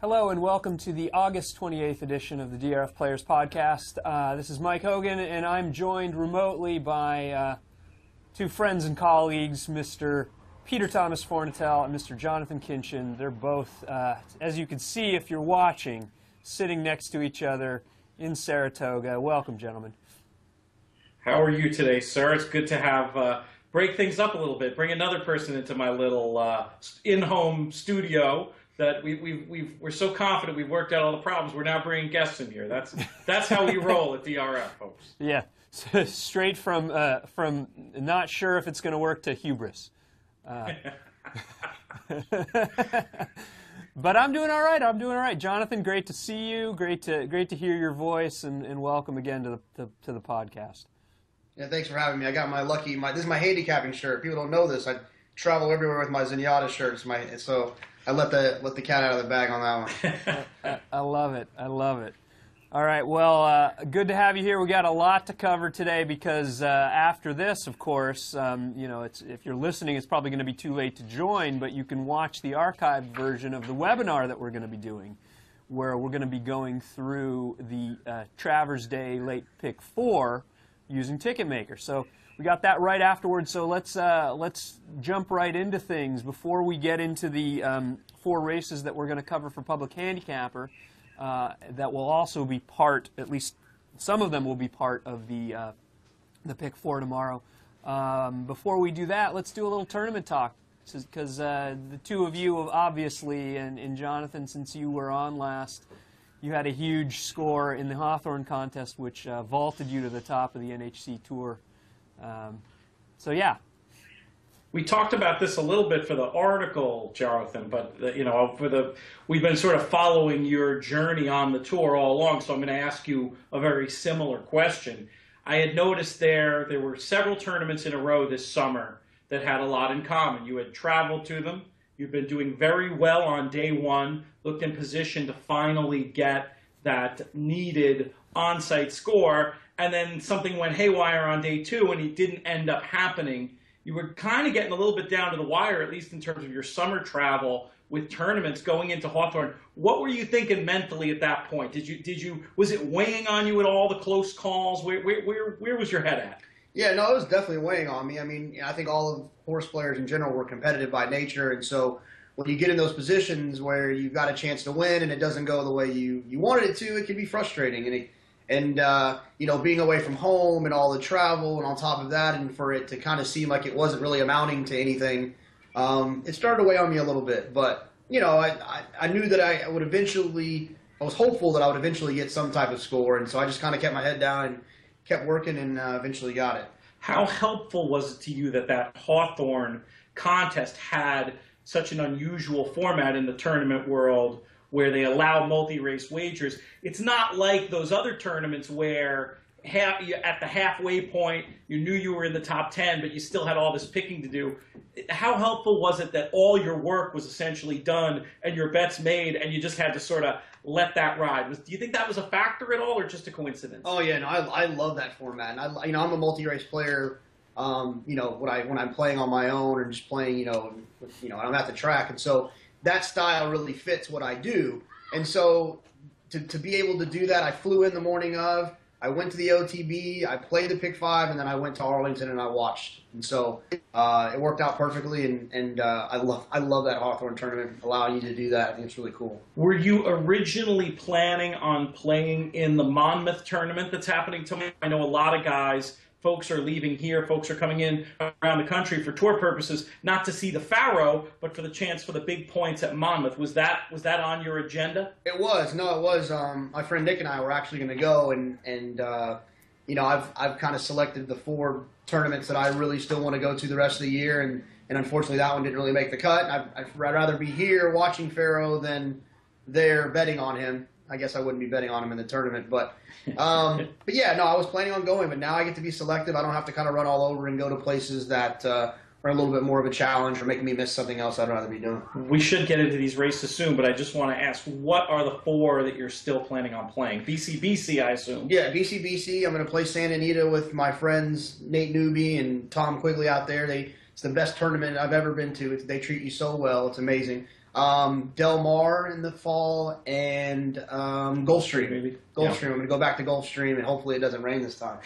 Hello and welcome to the August 28th edition of the DRF Players Podcast. This is Mike Hogan and I'm joined remotely by two friends and colleagues, Mr. Peter Thomas Fornatel and Mr. Jonathon Kinchen. They're both, as you can see if you're watching, sitting next to each other in Saratoga. Welcome, gentlemen. How are you today, sir? It's good to have break things up a little bit, bring another person into my little in-home studio. That we're so confident we've worked out all the problems. We're now bringing guests in here. That's how we roll at DRF, folks. Yeah, straight from not sure if it's going to work to hubris. But I'm doing all right. I'm doing all right. Jonathon, great to see you. Great to hear your voice, and welcome again to the podcast. Yeah, thanks for having me. I got this is my handicapping shirt. People don't know this. I travel everywhere with my Zenyatta shirts. So I let the cat out of the bag on that one. I love it. I love it. All right. Well, good to have you here. We got a lot to cover today because after this, of course, if you're listening, it's probably going to be too late to join, but you can watch the archived version of the webinar that we're going to be doing, where we're going to be going through the Travers Day Late Pick 4 using Ticketmaker. So we got that right afterwards. So let's jump right into things before we get into the 4 races that we're going to cover for Public Handicapper. That will also be part, at least some of them will be part of the Pick 4 tomorrow. Before we do that, let's do a little tournament talk, because the two of you, obviously, and Jonathon, since you were on last, you had a huge score in the Hawthorne contest, which vaulted you to the top of the NHC Tour. So yeah. We talked about this a little bit for the article, Jonathon, but we've been sort of following your journey on the tour all along, so I'm going to ask you a very similar question. I had noticed there were several tournaments in a row this summer that had a lot in common. You had traveled to them. You've been doing very well on day one, looked in position to finally get that needed on-site score, and then something went haywire on day 2 and it didn't end up happening. You were kind of getting a little bit down to the wire, at least in terms of your summer travel with tournaments going into Hawthorne. What were you thinking mentally at that point? Was it weighing on you at all, the close calls? Where was your head at? Yeah, no, it was definitely weighing on me. I mean, I think all of horse players in general were competitive by nature, and so when you get in those positions where you've got a chance to win and it doesn't go the way you wanted it to, it can be frustrating. And being away from home and all the travel and on top of that, and for it to kind of seem like it wasn't really amounting to anything, it started to weigh on me a little bit. But, I knew that I was hopeful that I would eventually get some type of score. And so I just kind of kept my head down and kept working and eventually got it. How helpful was it to you that Hawthorne contest had such an unusual format in the tournament world, where they allow multi-race wagers? It's not like those other tournaments where at the halfway point you knew you were in the top 10, but you still had all this picking to do. How helpful was it that all your work was essentially done and your bets made, and you just had to sort of let that ride? Do you think that was a factor at all, or just a coincidence? Oh yeah, no, I love that format. And I'm a multi-race player. When I'm playing on my own or just playing, I'm at the track, and so that style really fits what I do. And so to be able to do that, I flew in the morning of, I went to the OTB, I played the Pick 5, and then I went to Arlington and I watched. And so it worked out perfectly, and I love that Hawthorne tournament, allowing you to do that. I think it's really cool. Were you originally planning on playing in the Monmouth tournament that's happening tomorrow? I know a lot of guys, folks are leaving here, folks are coming in around the country for tour purposes, not to see the Faro, but for the chance for the big points at Monmouth. Was that on your agenda? It was. No, it was. My friend Nick and I were actually going to go, and I've kind of selected the 4 tournaments that I really still want to go to the rest of the year, and unfortunately that one didn't really make the cut. I'd rather be here watching Faro than there betting on him. I guess I wouldn't be betting on him in the tournament, but yeah, no, I was planning on going, but now I get to be selective. I don't have to kind of run all over and go to places that are a little bit more of a challenge or making me miss something else I'd rather be doing. We should get into these races soon, but I just want to ask, what are the 4 that you're still planning on playing? BC, I assume. Yeah, BC. I'm going to play Santa Anita with my friends Nate Newby and Tom Quigley out there. It's the best tournament I've ever been to. They treat you so well. It's amazing. Del Mar in the fall, and Gulfstream. Maybe. Gulfstream. I'm going to go back to Gulfstream, and hopefully it doesn't rain this time.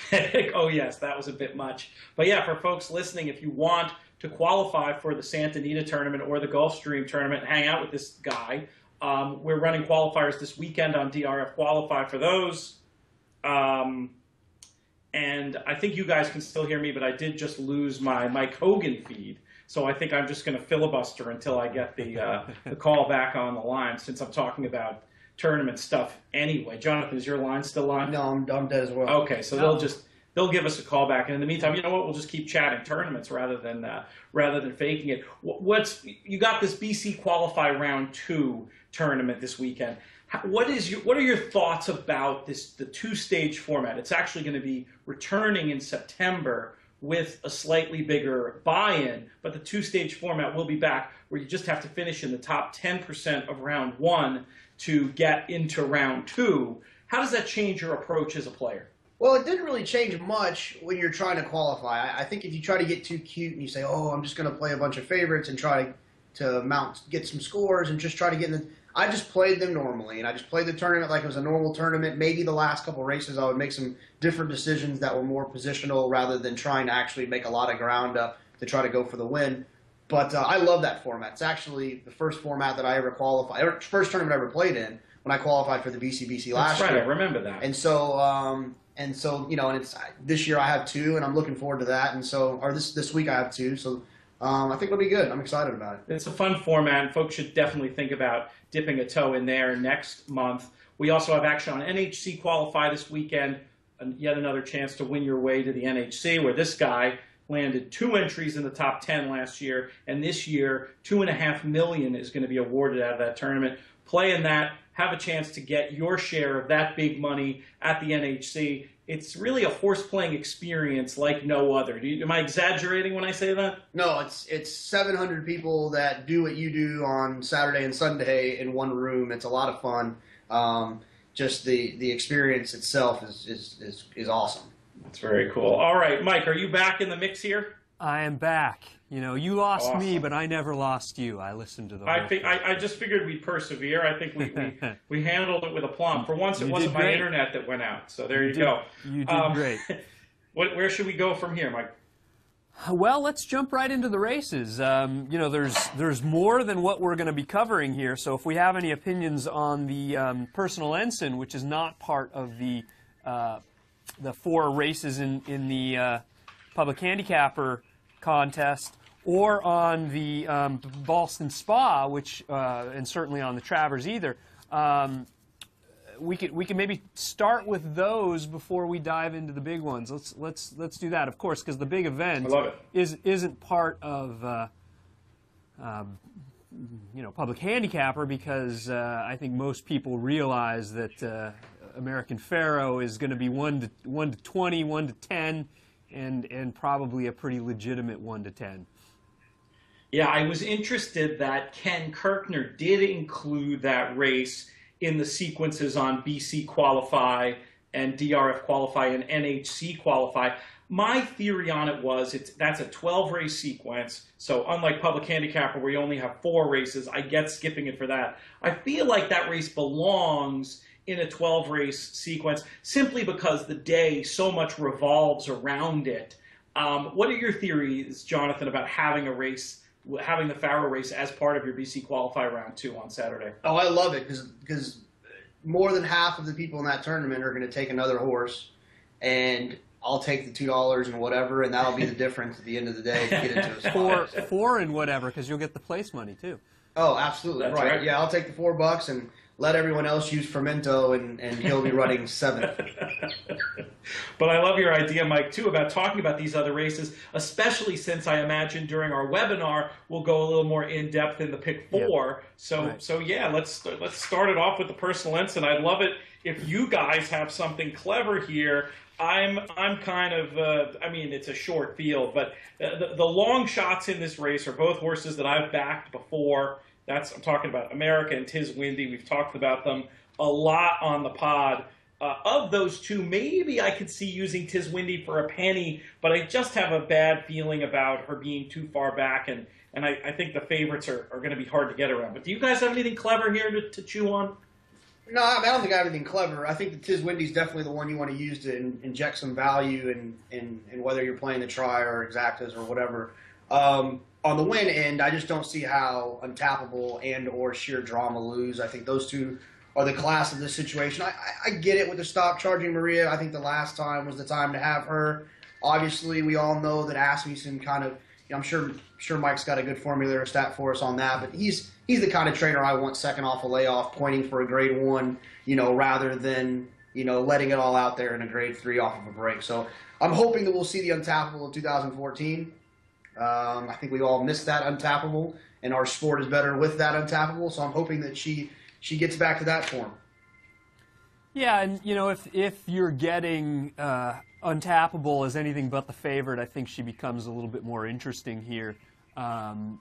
Oh, yes, that was a bit much. But yeah, for folks listening, if you want to qualify for the Santa Anita tournament or the Gulfstream tournament, hang out with this guy. We're running qualifiers this weekend on DRF. Qualify for those. And I think you guys can still hear me, but I did just lose my Mike Hogan feed. So I think I'm just going to filibuster until I get the call back on the line, since I'm talking about tournament stuff anyway. Jonathan, is your line still on? No, I'm dead as well. Okay, so they'll give us a call back, and in the meantime, you know what? We'll just keep chatting tournaments rather than faking it. You got this BC Qualify Round 2 tournament this weekend. What are your thoughts about the two-stage format? It's actually going to be returning in September with a slightly bigger buy-in, but the two-stage format will be back, where you just have to finish in the top 10% of round 1 to get into round 2. How does that change your approach as a player? Well, it didn't really change much when you're trying to qualify. I think if you try to get too cute and you say, oh, I'm just going to play a bunch of favorites and try to get some scores and just try to get in the... I just played them normally, and I just played the tournament like it was a normal tournament. Maybe the last couple races I would make some different decisions that were more positional rather than trying to actually make a lot of ground up to try to go for the win. But I love that format. It's actually the first format that I ever qualified, or first tournament I ever played in when I qualified for the BCBC last year. That's right, I remember that. And so you know, and it's this year I have 2, and I'm looking forward to that. And so, or this week I have 2, so I think it'll be good. I'm excited about it. It's a fun format, and folks should definitely think about dipping a toe in there next month. We also have action on NHC Qualify this weekend, and yet another chance to win your way to the NHC, where this guy landed 2 entries in the top 10 last year, and this year $2.5 million is going to be awarded out of that tournament. Play in that, have a chance to get your share of that big money at the NHC. It's really a horse-playing experience like no other. Am I exaggerating when I say that? No, it's 700 people that do what you do on Saturday and Sunday in one room. It's a lot of fun. Just the experience itself is awesome. That's very cool. All right, Mike, are you back in the mix here? I am back. You know, you lost me, but I never lost you. I listened to the whole thing. I just figured we'd persevere. I think we handled it with aplomb. For once, it wasn't my internet that went out. So there you go. You did great. Where should we go from here, Mike? Well, let's jump right into the races. You know, there's more than what we're going to be covering here. So if we have any opinions on the Personal Ensign, which is not part of the 4 races in the Public Handicapper contest, or on the Boston Spa, which and certainly on the Travers either, we can maybe start with those before we dive into the big ones. Let's do that, of course, because the big event isn't part of you know, Public Handicapper, because I think most people realize that American Pharaoh is going to be 1 to 20, 1 to 10. And probably a pretty legitimate 1 to 10. Yeah, I was interested that Ken Kirkner did include that race in the sequences on BC Qualify and DRF Qualify and NHC Qualify. My theory on it was that's a 12-race sequence, so unlike Public Handicapper where you only have 4 races, I get skipping it for that. I feel like that race belongs in a 12-race sequence, simply because the day so much revolves around it. What are your theories, Jonathan, about having the Pharaoh race as part of your BC Qualify Round 2 on Saturday? Oh, I love it, because more than half of the people in that tournament are going to take another horse, and I'll take the $2 and whatever, and that'll be the difference at the end of the day to get into a spot. Four and whatever, because you'll get the place money too. Oh, absolutely. That's right. Yeah, I'll take the $4 and let everyone else use Fermento, and he'll be running 7th. But I love your idea, Mike, too, about talking about these other races, especially since I imagine during our webinar we'll go a little more in depth in the pick 4. Yeah. So yeah, let's start it off with the Personal Ensign. I'd love it if you guys have something clever here. I'm kind of I mean, it's a short field, but the long shots in this race are both horses that I've backed before. I'm talking about America and Tiz Windy. We've talked about them a lot on the pod. of those two, maybe I could see using Tiz Windy for a penny, but I just have a bad feeling about her being too far back, and I think the favorites are going to be hard to get around. But do you guys have anything clever here to chew on? No, I don't think I have anything clever. I think the Tiz Windy is definitely the one you want to use to inject some value in whether you're playing the try or exactas or whatever. On the win end, I just don't see how Untappable and or Sheer Drama lose. I think those two are the class of this situation. I get it with the Stop Charging Maria. I think the last time was the time to have her. Obviously, we all know that Asmussen kind of, I'm sure Mike's got a good formula or stat for us on that, but he's the kind of trainer I want second off a layoff, pointing for a grade 1, rather than, letting it all out there in a grade 3 off of a break. So I'm hoping that we'll see the Untappable in 2014. I think we all missed that Untappable, and our sport is better with that Untappable, so I'm hoping that she gets back to that form. Yeah, and if you're getting Untappable as anything but the favorite, I think she becomes a little bit more interesting here. And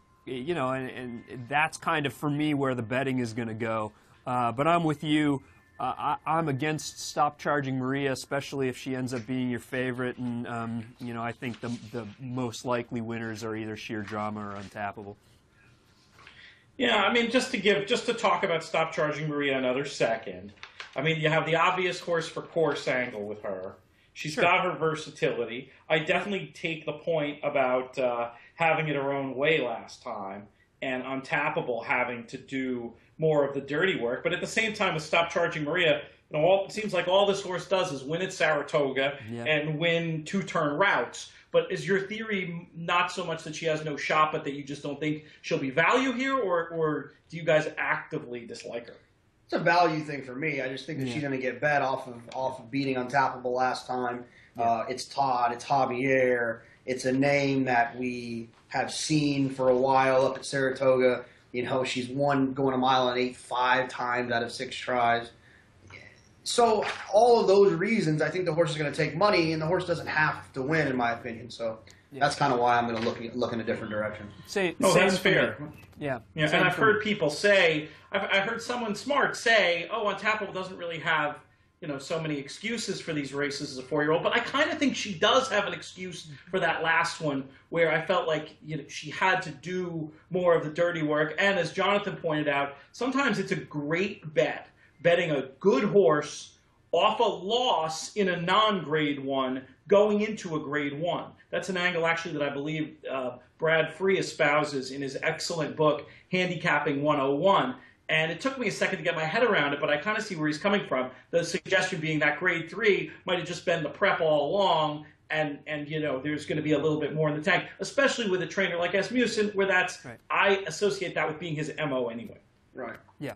that's kind of, for me, where the betting is going to go. But I'm with you. I'm against Stop Charging Maria, especially if she ends up being your favorite. And, I think the most likely winners are either Sheer Drama or Untappable. Yeah, I mean, just to talk about Stop Charging Maria another second. I mean, you have the obvious horse for course angle with her. She's got her versatility. I definitely take the point about having it her own way last time, and Untappable having to do more of the dirty work. But at the same time, with Stop Charging Maria, it seems like all this horse does is win at Saratoga and win 2-turn routes. But is your theory not so much that she has no shot, but that you just don't think she'll be value here, or do you guys actively dislike her? It's a value thing for me. I just think that she's going to get bet off of beating Untappable last time. It's Todd, it's Javier, it's a name that we have seen for a while up at Saratoga. She's won going a mile and 8 5 times out of 6 tries. So all of those reasons, I think the horse is going to take money, and the horse doesn't have to win, in my opinion. So that's kind of why I'm going to look in a different direction. That's fair. Yeah. And I've heard people say, I heard someone smart say, Untappable doesn't really have, so many excuses for these races as a 4-year-old. But I kind of think she does have an excuse for that last one, where I felt like she had to do more of the dirty work. And as Jonathan pointed out, sometimes it's a great bet, betting a good horse off a loss in a non-grade 1 going into a grade 1. That's an angle, actually, that I believe Brad Free espouses in his excellent book, Handicapping 101. And it took me a second to get my head around it, but I kind of see where he's coming from. The suggestion being that grade 3 might have just been the prep all along, and there's going to be a little bit more in the tank, especially with a trainer like Asmussen, where that's I associate that with being his MO anyway. Right. Yeah.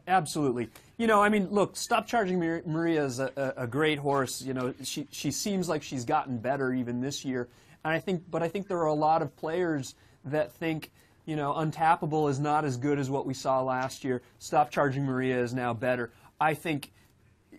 Absolutely. Look, Stop Charging Maria is a great horse. She seems like she's gotten better even this year. And I think there are a lot of players that think, Untappable is not as good as what we saw last year. Stop Charging Maria is now better. I think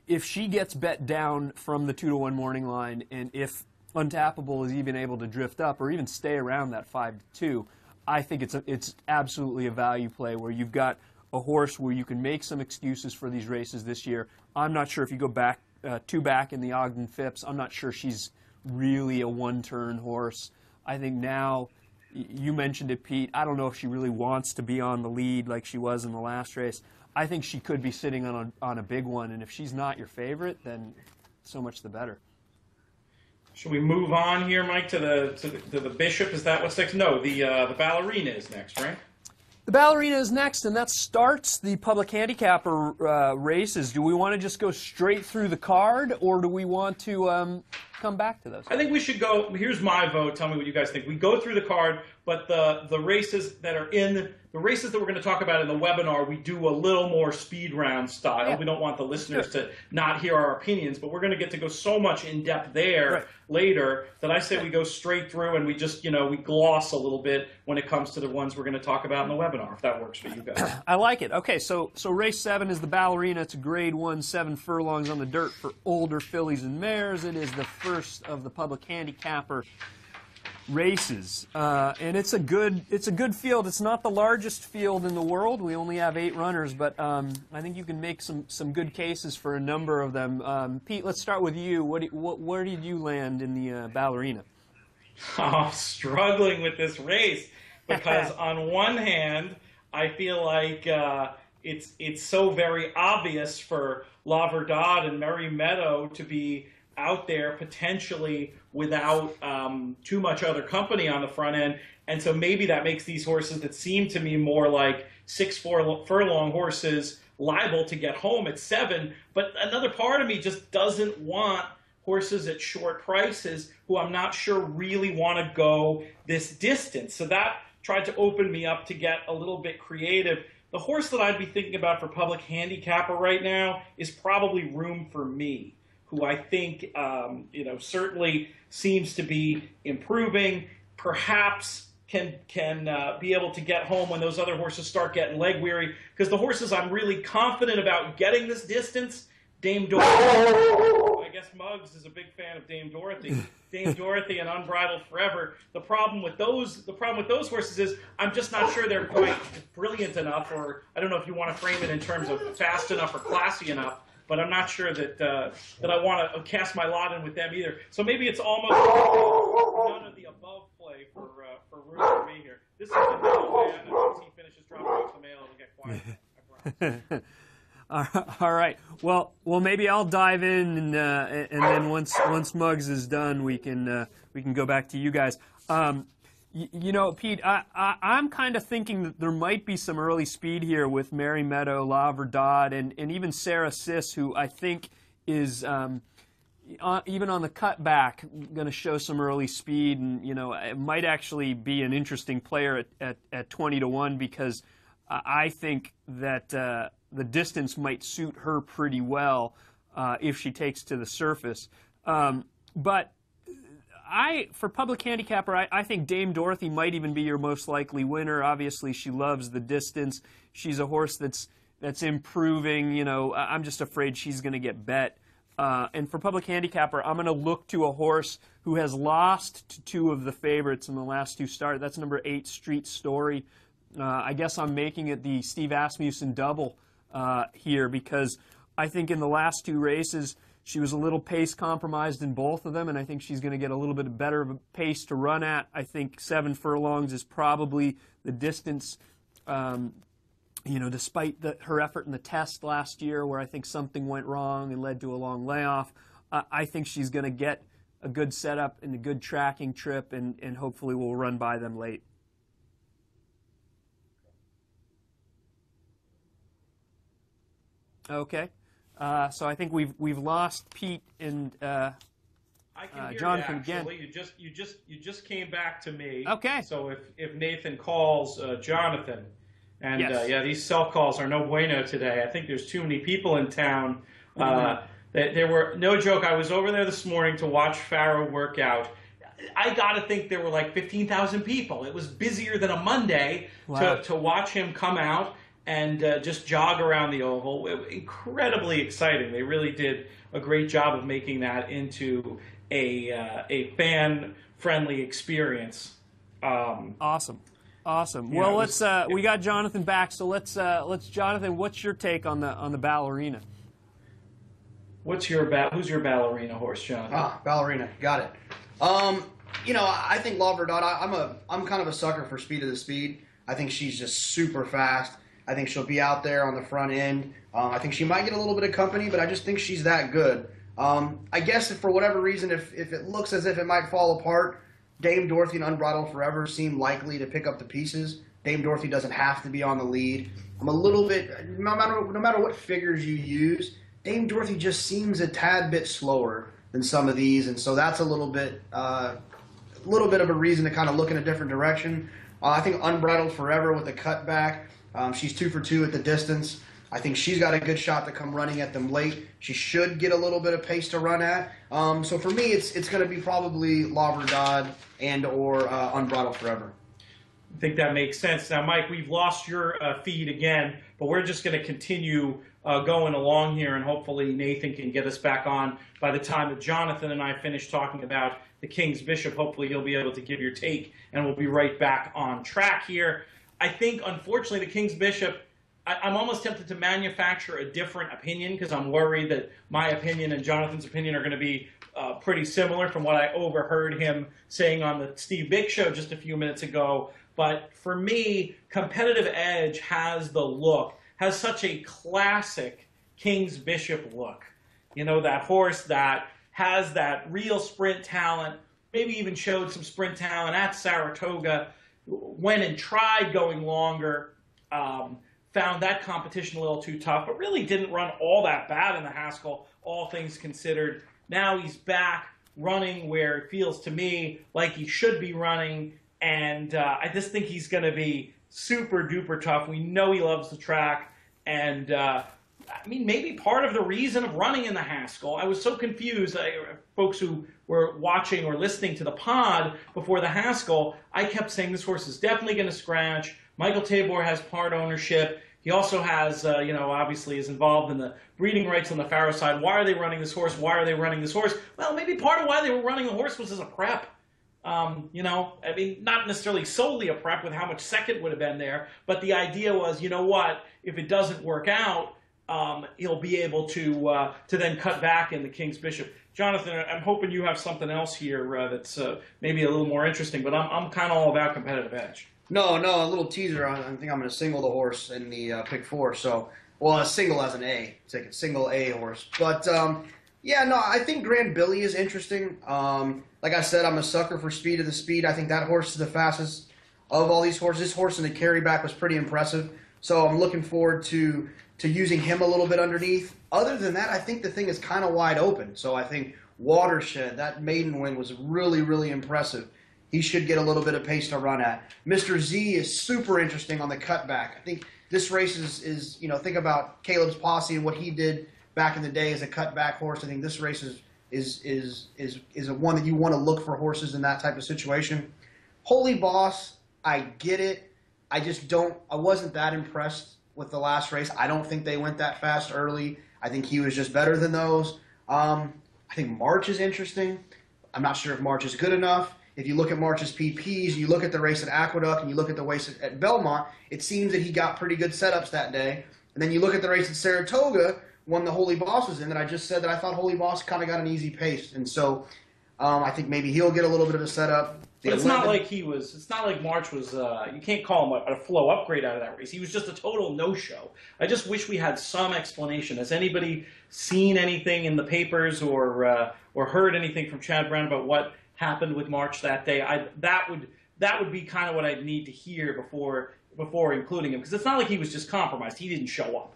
if she gets bet down from the 2-to-1 morning line, and if Untappable is even able to drift up or even stay around that 5-2, I think it's absolutely a value play where you've got a horse where you can make some excuses for these races this year. I'm not sure if you go back in the Ogden Phipps, I'm not sure she's really a 1-turn horse. I think now, you mentioned it, Pete, I don't know if she really wants to be on the lead like she was in the last race. I think she could be sitting on a big one, and if she's not your favorite, then so much the better. Should we move on here, Mike, to the Bishop? Is that what's next? No, the Ballerina is next, right? The Ballerina is next, and that starts the public handicapper races. Do we want to just go straight through the card, or do we want to come back to those? I think we should go. Here's my vote. Tell me what you guys think. We go through the card, but the races that are in the races that we're going to talk about in the webinar, we do a little more speed round style. Yeah. We don't want the listeners to not hear our opinions, but we're going to get to go so much in depth there later that I say we go straight through and we just, we gloss a little bit when it comes to the ones we're going to talk about in the webinar, if that works for you guys. I like it. Okay, so race 7 is the Ballerina. It's a grade 1, 7 furlongs on the dirt for older fillies and mares. It is the first of the public handicapper races, and it's a good field. It's not the largest field in the world. We only have 8 runners, but I think you can make some good cases for a number of them. Pete, let's start with you. Where did you land in the ballerina? I'm struggling with this race because on one hand, I feel like it's so very obvious for La Verdad and Merry Meadow to be out there potentially without too much other company on the front end. And so maybe that makes these horses that seem to me more like 6 furlong horses liable to get home at 7. But another part of me just doesn't want horses at short prices who I'm not sure really want to go this distance. So that tried to open me up to get a little bit creative. The horse that I'd be thinking about for public handicapper right now is probably Room for Me, who I think certainly seems to be improving, perhaps can be able to get home when those other horses start getting leg weary. Because the horses I'm really confident about getting this distance, Dame Dorothy. I guess Muggs is a big fan of Dame Dorothy. Dame Dorothy and Unbridled Forever. The problem with those horses is I'm just not sure they're quite brilliant enough, or I don't know if you want to frame it in terms of fast enough or classy enough. But I'm not sure that that I want to cast my lot in with them either. So maybe it's almost none of the above play for Room for Me here. This is the mail, man. And once he finishes dropping off the mail, it'll get quiet. I promise. All right. Well, maybe I'll dive in, and then once Muggs is done, we can go back to you guys. You know, Pete, I'm kind of thinking that there might be some early speed here with Merry Meadow, La Verdad, and even Sarah Sis, who I think is even on the cutback going to show some early speed, and it might actually be an interesting player at 20-1 because I think that the distance might suit her pretty well if she takes to the surface. But for public handicapper, I think Dame Dorothy might even be your most likely winner. Obviously, she loves the distance. She's a horse that's improving. I'm just afraid she's going to get bet. And for public handicapper, I'm going to look to a horse who has lost to 2 of the favorites in the last 2 starts. That's number 8, Street Story. I guess I'm making it the Steve Asmussen double here because I think in the last 2 races, she was a little pace compromised in both of them, and I think she's going to get a little bit better of a pace to run at. I think 7 furlongs is probably the distance, despite her effort in the test last year where I think something went wrong and led to a long layoff. I think she's going to get a good setup and a good tracking trip, and hopefully we'll run by them late. Okay. So I think we've lost Pete and I can hear Jonathan you, again. You just came back to me. Okay. So if Nathan calls Jonathan, and yes. These cell calls are no bueno today. I think there's too many people in town. There were no joke. I was over there this morning to watch Farrow work out. I got to think there were like 15,000 people. It was busier than a Monday to watch him come out and just jog around the oval. Incredibly exciting. They really did a great job of making that into a fan-friendly experience. Awesome. Well, let's we got Jonathan back, so let's Jonathan, what's your take on the ballerina? Who's your ballerina horse, Jonathan? Ballerina, got it. I think La Verdad, I'm kind of a sucker for Speed of the Speed. I think she's just super fast. I think she'll be out there on the front end. I think she might get a little bit of company, but I just think she's that good. I guess if for whatever reason, if it looks as if it might fall apart, Dame Dorothy and Unbridled Forever seem likely to pick up the pieces. Dame Dorothy doesn't have to be on the lead. I'm a little bit, no matter what figures you use, Dame Dorothy just seems a tad bit slower than some of these, and so that's a little bit of a reason to kind of look in a different direction. I think Unbridled Forever with the cutback. She's 2 for 2 at the distance. I think she's got a good shot to come running at them late. She should get a little bit of pace to run at. So for me, it's going to be probably La Verdad and or Unbridled Forever. I think that makes sense. Now, Mike, we've lost your feed again, but we're just going to continue going along here, and hopefully Nathan can get us back on by the time that Jonathan and I finish talking about the King's Bishop. Hopefully you'll be able to give your take, and we'll be right back on track here. I think, unfortunately, the King's Bishop, I'm almost tempted to manufacture a different opinion because I'm worried that my opinion and Jonathan's opinion are going to be pretty similar from what I overheard him saying on the Steve Big Show just a few minutes ago. But for me, Competitive Edge has the look, has such a classic King's Bishop look. You know, that horse that has that real sprint talent, maybe even showed some sprint talent at Saratoga, went and tried going longer, found that competition a little too tough, but really didn't run all that bad in the Haskell, all things considered. Now he's back running where it feels to me like he should be running, and I just think he's going to be super duper tough. We know he loves the track, and I mean, maybe part of the reason of running in the Haskell, I was so confused. Folks who were watching or listening to the pod before the Haskell, I kept saying this horse is definitely going to scratch. Michael Tabor has part ownership. He also has, you know, obviously is involved in the breeding rights on the Faro side. Why are they running this horse? Why are they running this horse? Well, maybe part of why they were running the horse was as a prep. You know, I mean, not necessarily solely a prep with how much second would have been there, but the idea was, you know what, if it doesn't work out, he'll be able to then cut back in the King's Bishop. Jonathan, I'm hoping you have something else here that's maybe a little more interesting, but I'm kind of all about Competitive Edge. No, a little teaser. I think I'm going to single the horse in the pick 4. So, well, a single as an A. It's like a single A horse. But, yeah, no, I think Grand Billy is interesting. Like I said, I'm a sucker for Speed of the Speed. I think that horse is the fastest of all these horses. This horse in the carryback was pretty impressive. So I'm looking forward to using him a little bit underneath. Other than that, I think the thing is kind of wide open. So I think Watershed, that maiden win was really, really impressive. He should get a little bit of pace to run at. Mr. Z is super interesting on the cutback. I think this race is you know, think about Caleb's Posse and what he did back in the day as a cutback horse. I think this race is a one that you want to look for horses in that type of situation. Holy Boss, I get it. I wasn't that impressed with the last race. I don't think they went that fast early. I think he was just better than those. I think March is interesting. I'm not sure if March is good enough. If you look at March's PPs, you look at the race at Aqueduct, and you look at the race at Belmont, it seems that he got pretty good setups that day. And then you look at the race at Saratoga, when the Holy Boss was in, that I just said that I thought Holy Boss kind of got an easy pace. And so I think maybe he'll get a little bit of a setup. But it's not like it's not like March was, you can't call him a flow upgrade out of that race. He was just a total no-show. I just wish we had some explanation. Has anybody seen anything in the papers or heard anything from Chad Brown about what happened with March that day? That would be kind of what I'd need to hear before including him, because it's not like he was just compromised. He didn't show up.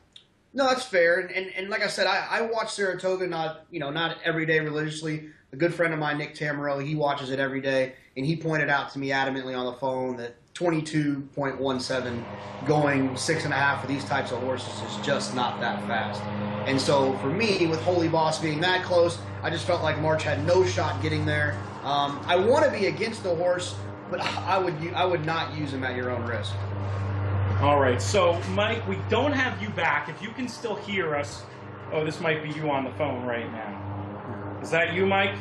No, that's fair. And like I said, I watch Saratoga not every day religiously. A good friend of mine, Nick Tamaro, he watches it every day, and he pointed out to me adamantly on the phone that 22.17 going 6.5 for these types of horses is just not that fast. And so for me, with Holy Boss being that close, I just felt like March had no shot getting there. I want to be against the horse, but I would not use him at your own risk. All right, so Mike, we don't have you back. If you can still hear us, oh, this might be you on the phone right now. Is that you, Mike?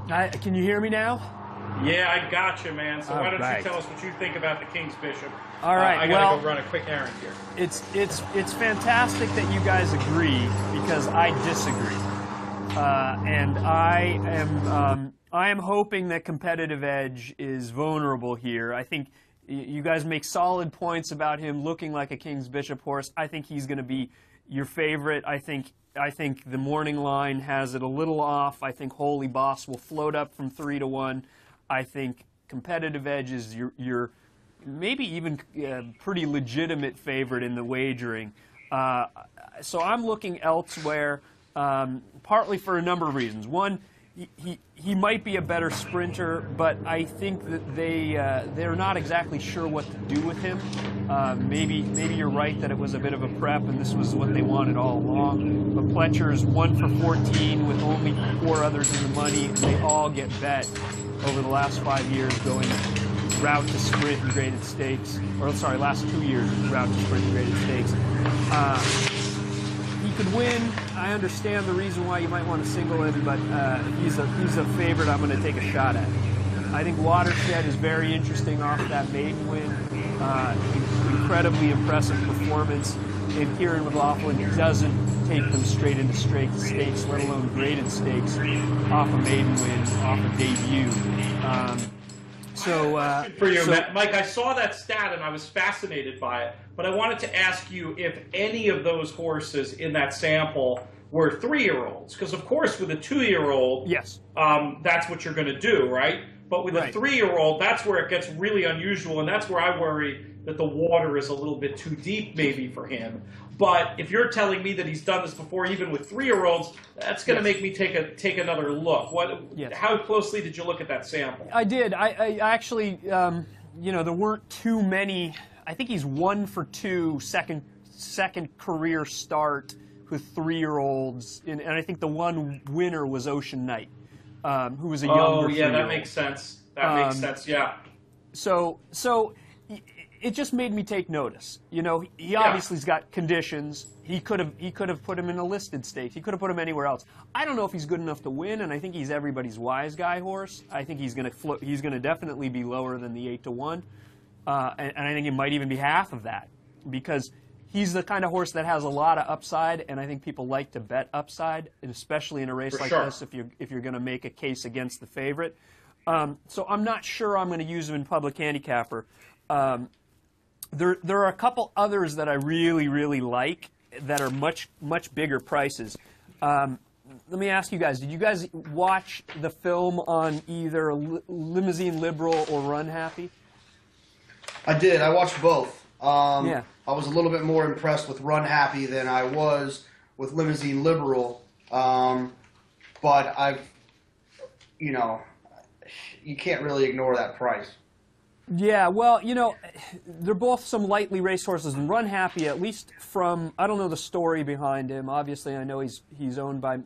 Can you hear me now? Yeah, I got you, man. So why don't right. you tell us what you think about the King's Bishop? All right, I gotta go run a quick errand here. It's fantastic that you guys agree, because I disagree, and I am hoping that Competitive Edge is vulnerable here. I think you guys make solid points about him looking like a King's Bishop horse. I think he's going to be your favorite. I think the morning line has it a little off. I think Holy Boss will float up from 3-1. I think Competitive Edge is your maybe even pretty legitimate favorite in the wagering. So I'm looking elsewhere, partly for a number of reasons. One, he might be a better sprinter, but I think that they're not exactly sure what to do with him. Maybe you're right that it was a bit of a prep, and this was what they wanted all along. But Pletcher's 1 for 14 with only 4 others in the money, and they all get bet over the last 5 years going route to sprint and graded stakes, or sorry, last 2 years route to sprint and graded stakes. He could win. I understand the reason why you might want to single him, but he's a favorite I'm going to take a shot at. I think Watershed is very interesting off that maiden win. Incredibly impressive performance. And Kieran McLaughlin doesn't take them straight into straight stakes, let alone graded stakes, off a maiden win, off a debut. For you, Mike, I saw that stat and I was fascinated by it, but I wanted to ask you if any of those horses in that sample were 3-year-olds, because of course with a 2-year-old, yes, that's what you're going to do, right? But with a 3-year-old, that's where it gets really unusual, and that's where I worry that the water is a little bit too deep maybe for him. But if you're telling me that he's done this before, even with 3-year-olds, that's going to make me take another look. How closely did you look at that sample? I did. I actually, there weren't too many. I think he's 1 for 2 second career start with 3-year-olds, and I think the one winner was Ocean Knight, who was a younger. Oh yeah, that makes sense. That makes sense. Yeah. So it just made me take notice. He obviously's got conditions. He could have put him in a listed stakes. He could have put him anywhere else. I don't know if he's good enough to win, and I think he's everybody's wise guy horse. I think he's going to definitely be lower than the 8-1, and I think it might even be half of that, because he's the kind of horse that has a lot of upside, and I think people like to bet upside, and especially in a race like this if you're going to make a case against the favorite. So I'm not sure I'm going to use him in public handicapper. There are a couple others that I really, really like that are much bigger prices. Let me ask you guys, did you guys watch the film on either Limousine Liberal or Run Happy? I did. I watched both. Yeah. I was a little bit more impressed with Run Happy than I was with Limousine Liberal. But you can't really ignore that price. Yeah, well, they're both some lightly raced horses, and Run Happy, at least from, I don't know the story behind him. Obviously, I know he's owned by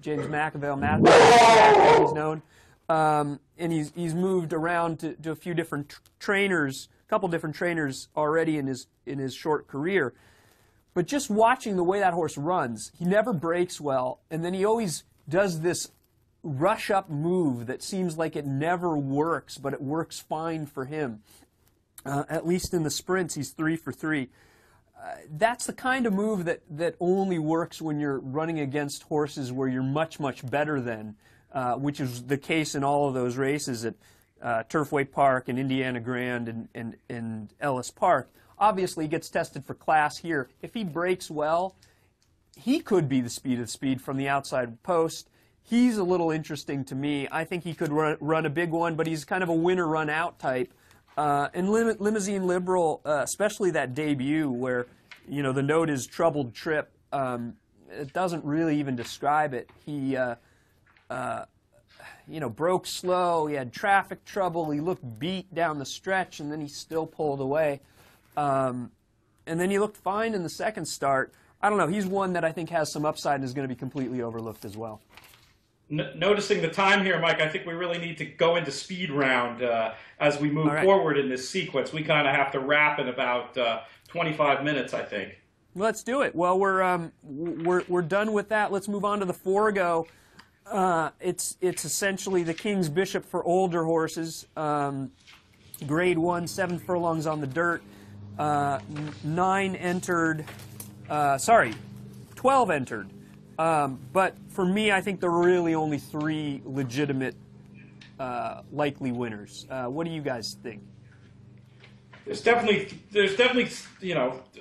James McAvale, he's known, and he's moved around to a few different trainers, a couple different trainers already in his short career. But just watching the way that horse runs, he never breaks well, and then he always does this rush-up move that seems like it never works, but it works fine for him. At least in the sprints, he's 3 for 3. That's the kind of move that only works when you're running against horses where you're much better than, which is the case in all of those races at Turfway Park and Indiana Grand and Ellis Park. Obviously, he gets tested for class here. If he breaks well, he could be the speed of speed from the outside post. He's a little interesting to me. I think he could run a big one, but he's kind of a winner-run-out type. And Limousine Liberal, especially that debut where, the note is troubled trip, it doesn't really even describe it. He, broke slow. He had traffic trouble. He looked beat down the stretch, and then he still pulled away. And then he looked fine in the second start. I don't know. He's one that I think has some upside and is going to be completely overlooked as well. Noticing the time here, Mike, I think we really need to go into speed round as we move forward in this sequence. We kind of have to wrap in about 25 minutes, I think. Let's do it. Well, we're done with that. Let's move on to the Forego. It's essentially the King's Bishop for older horses. Grade 1, 7 furlongs on the dirt. 12 entered. But for me, I think there are really only 3 legitimate likely winners. What do you guys think? There's definitely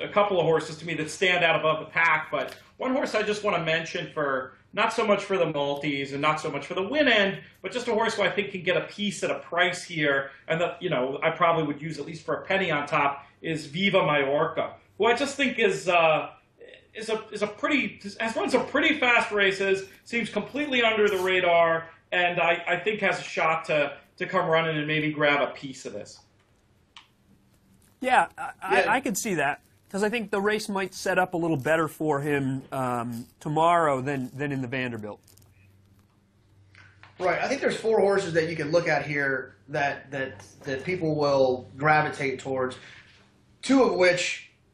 a couple of horses to me that stand out above the pack, but one horse I just want to mention for not so much for the multis and not so much for the win end, but just a horse who I think can get a piece at a price here, and that I probably would use at least for a penny on top, is Viva Mallorca, who I just think has run some pretty fast races, seems completely under the radar, and I think has a shot to come running and maybe grab a piece of this. Yeah, I could see that, because I think the race might set up a little better for him tomorrow than in the Vanderbilt. Right. I think there's 4 horses that you can look at here that people will gravitate towards.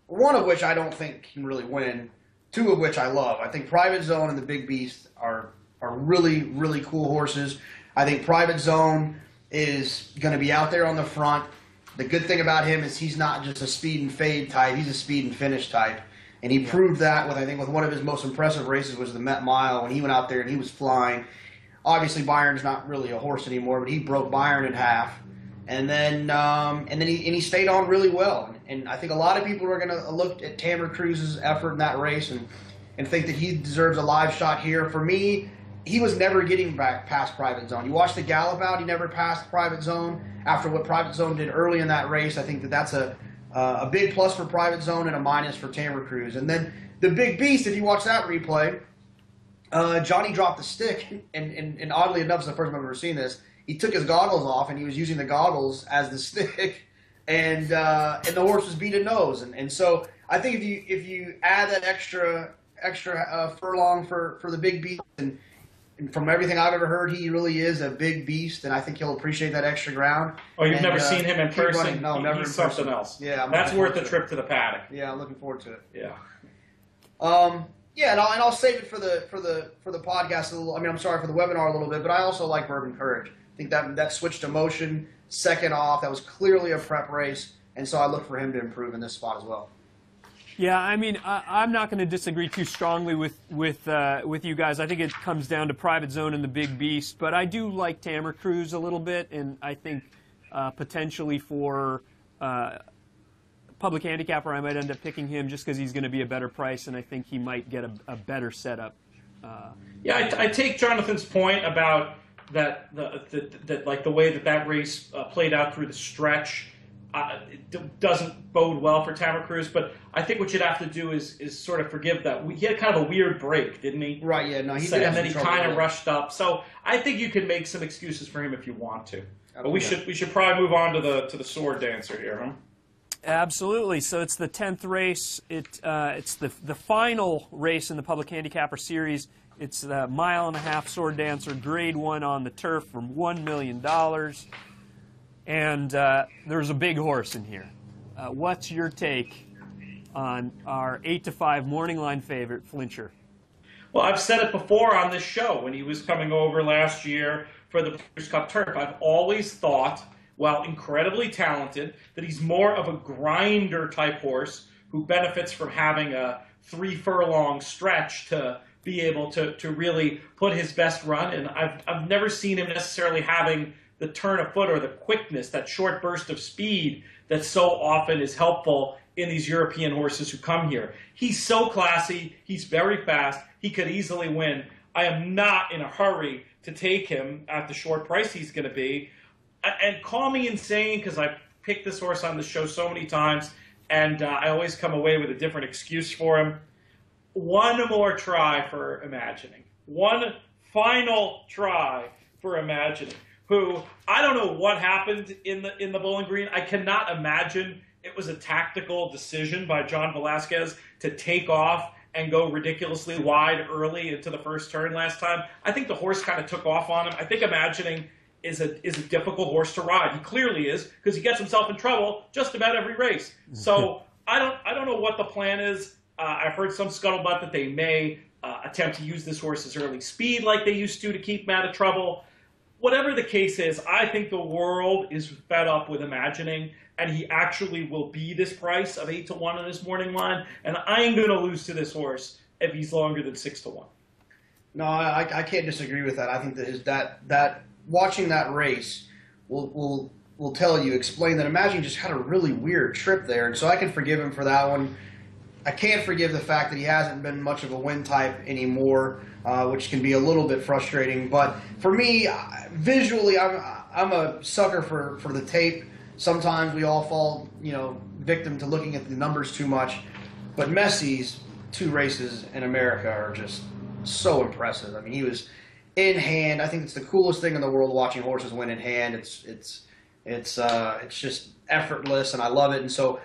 One of which I don't think can really win. two of which I love. I think Private Zone and the Big Beast are really, really cool horses. I think Private Zone is going to be out there on the front. The good thing about him is he's not just a speed and fade type. He's a speed and finish type. And he proved that with one of his most impressive races was the Met Mile when he went out there and he was flying. Obviously, Byron's not really a horse anymore, but he broke Byron in half. And then he stayed on really well. And I think a lot of people are going to look at Tamara Cruz's effort in that race and think that he deserves a live shot here. For me, he was never getting back past Private Zone. You watch the gallop out, he never passed Private Zone. After what Private Zone did early in that race, I think that's a big plus for Private Zone and a minus for Tamara Cruz. And then the Big Beast, if you watch that replay, Johnny dropped the stick, and oddly enough, it's the first time I've ever seen this. He took his goggles off, and he was using the goggles as the stick, and the horse was beat a nose. And so I think if you add that extra furlong for the Big Beast, and from everything I've ever heard, he really is a big beast, and I think he'll appreciate that extra ground. Oh, you've never seen him in person? Running. No, never in person. Something else. Yeah, that's worth a trip to the paddock. Yeah, I'm looking forward to it. Yeah. Yeah, and I'll save it for the podcast a little. I mean, I'm sorry, for the webinar a little bit, but I also like Bourbon Courage. I think that switch to motion, second off, that was clearly a prep race, and so I look for him to improve in this spot as well. Yeah, I mean, I'm not going to disagree too strongly with you guys. I think it comes down to Private Zone and the Big Beast, but I do like Tamara Cruz a little bit, and I think potentially for public handicapper, I might end up picking him just because he's going to be a better price, and I think he might get a better setup. Yeah, I take Jonathan's point about that like the way that race played out through the stretch. It doesn't bode well for Tamara Cruz, but I think what you'd have to do is sort of forgive that. He had kind of a weird break, didn't he? Right, yeah, no, he did. And then he kind of rushed up. So I think you can make some excuses for him if you want to. But we should probably move on to the sword dancer here, huh? Absolutely. So it's the 10th race. It's the final race in the Public Handicapper Series. It's the 1.5 mile sword dancer, Grade 1 on the turf from $1 million. And there's a big horse in here. What's your take on our 8-5 morning line favorite, Flincher? Well, I've said it before on this show when he was coming over last year for the Breeders' Cup Turf. I've always thought, while incredibly talented, that he's more of a grinder type horse who benefits from having a 3 furlong stretch to be able to really put his best run. And I've never seen him necessarily having the turn of foot or the quickness, that short burst of speed that so often is helpful in these European horses who come here. He's so classy. He's very fast. He could easily win. I am not in a hurry to take him at the short price he's going to be. And call me insane, because I've picked this horse on the show so many times, and I always come away with a different excuse for him. One more try for Imagining. One final try for Imagining, who I don't know what happened in the Bowling Green. I cannot imagine it was a tactical decision by John Velasquez to take off and go ridiculously wide early into the first turn last time. I think the horse kind of took off on him. I think Imagining is a difficult horse to ride. He clearly is, because he gets himself in trouble just about every race. So I don't know what the plan is. I've heard some scuttlebutt that they may attempt to use this horse's early speed like they used to keep him out of trouble. Whatever the case is, I think the world is fed up with Imagining, and he actually will be this price of 8-1 in this morning line, and I ain't going to lose to this horse if he's longer than 6-1. No, I can't disagree with that. I think that watching that race will explain that Imagining just had a really weird trip there, and so I can forgive him for that one. I can't forgive the fact that he hasn't been much of a win type anymore, which can be a little bit frustrating. But for me, visually, I'm a sucker for the tape. Sometimes we all fall, victim to looking at the numbers too much. But Messi's 2 races in America are just so impressive. I mean, he was in hand. I think it's the coolest thing in the world, watching horses win in hand. It's just effortless, and I love it. And so